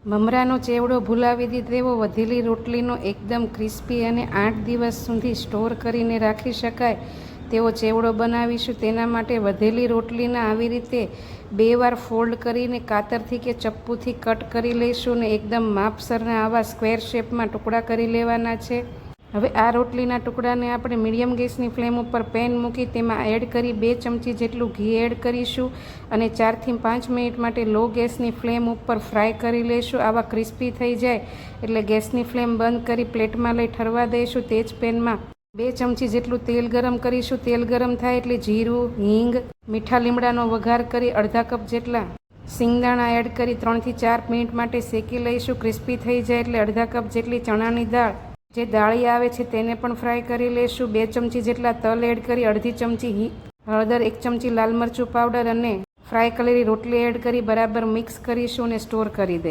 મમરાનો ચેવડો ભૂલાવી દીધો વધેલી રોટલીનો એકદમ ક્રિસ્પી અને 8 દિવસ સુધી સ્ટોર કરીને રાખી શકાય તેવો ચેવડો બનાવીશું। તેના માટે વધેલી રોટલીના આવી રીતે 2 વાર ફોલ્ડ કરીને કાતરથી કે ચપ્પુથી કટ કરી લઈશું અને એકદમ માપસરના આવા સ્ક્વેર શેપમાં ટુકડા કરી લેવાના છે। હવે આ રોટલીના ટુકડાને આપણે મીડિયમ ગેસની ફ્લેમ ઉપર પેન મૂકી તેમાં એડ કરી 2 ચમચી જેટલું ઘી એડ કરીશું અને 4 થી 5 મિનિટ માટે લો ગેસની ફ્લેમ ઉપર ફ્રાય કરી લઈશું। આવા ક્રિસ્પી થઈ જાય એટલે ગેસની ફ્લેમ બંધ કરી પ્લેટમાં લઈ ઠરવા દઈશું। તે જ પેનમાં 2 ચમચી જેટલું તેલ ગરમ કરીશું। તેલ ગરમ થાય એટલે જીરું, હિંગ, મીઠા લીમડાનો વઘાર કરી અડધા કપ જેટલા સિંગદાણા એડ કરી 3 થી 4 મિનિટ માટે શેકી લઈશું। ક્રિસ્પી થઈ જાય એટલે અડધા કપ જેટલી ચણાની દાળ જે દાળી આવે છે તેને પણ ફ્રાય કરી લઈશું। 2 ચમચી જેટલા તલ એડ કરી અડધી ચમચી હળદર, 1 ચમચી લાલ મરચું પાવડર અને ફ્રાય કરેલી રોટલી એડ કરી બરાબર મિક્સ કરીશું અને સ્ટોર કરી દઈશું।